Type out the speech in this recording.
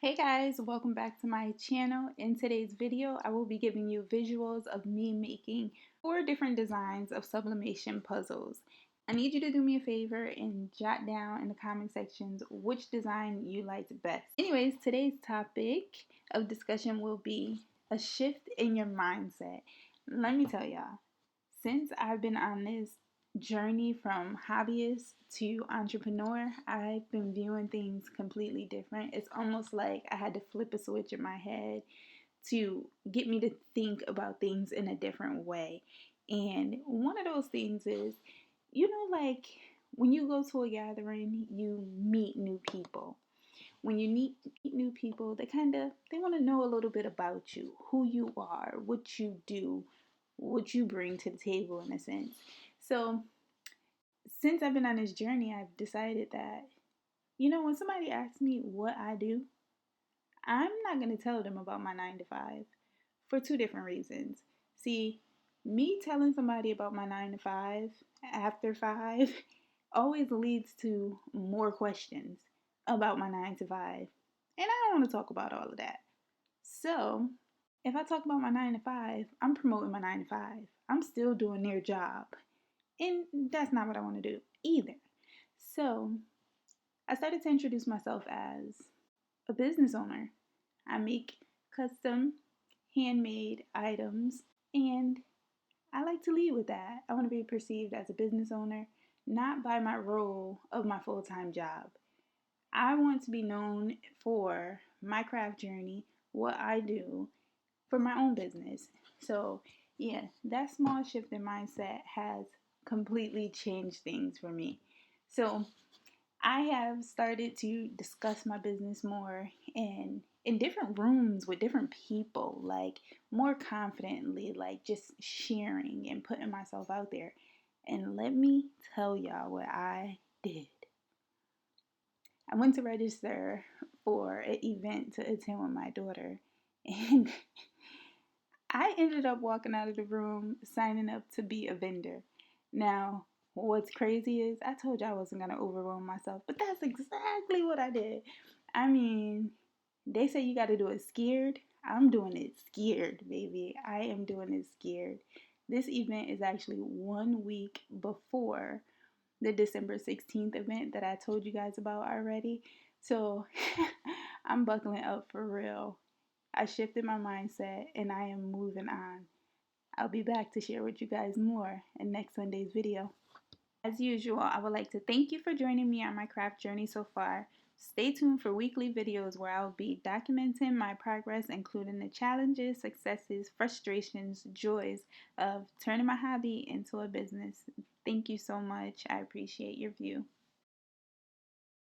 Hey guys, welcome back to my channel. In today's video, I will be giving you visuals of me making 4 different designs of sublimation puzzles. I need you to do me a favor and jot down in the comment sections which design you liked best. Anyways, today's topic of discussion will be a shift in your mindset. Let me tell y'all, since I've been on this journey from hobbyist to entrepreneur, I've been viewing things completely different. It's almost like I had to flip a switch in my head to get me to think about things in a different way. And one of those things is, like when you go to a gathering, you meet new people. When you meet new people, they want to know a little bit about you, who you are, what you do, what you bring to the table in a sense. So since I've been on this journey, I've decided that, when somebody asks me what I do, I'm not going to tell them about my 9 to 5 for 2 different reasons. See, me telling somebody about my 9 to 5 after 5 always leads to more questions about my 9 to 5. And I don't want to talk about all of that. So, if I talk about my 9 to 5, I'm promoting my 9 to 5. I'm still doing their job. And that's not what I want to do either. So, I started to introduce myself as a business owner. I make custom, handmade items, and I like to lead with that. I want to be perceived as a business owner, not by my role of my full time job. I want to be known for my craft journey, what I do for my own business. So, yeah, that small shift in mindset has completely changed things for me. So, I have started to discuss my business more in different rooms with different people, like more confidently, like just sharing and putting myself out there. And let me tell y'all what I did. I went to register for an event to attend with my daughter, and I ended up walking out of the room signing up to be a vendor. Now, what's crazy is I told you I wasn't going to overwhelm myself, but that's exactly what I did. I mean, they say you got to do it scared. I'm doing it scared, baby. I am doing it scared. This event is actually 1 week before the December 16th event that I told you guys about already. So I'm buckling up for real. I shifted my mindset and I am moving on. I'll be back to share with you guys more in next Sunday's video. As usual, I would like to thank you for joining me on my craft journey so far. Stay tuned for weekly videos where I'll be documenting my progress, including the challenges, successes, frustrations, joys of turning my hobby into a business. Thank you so much. I appreciate your view.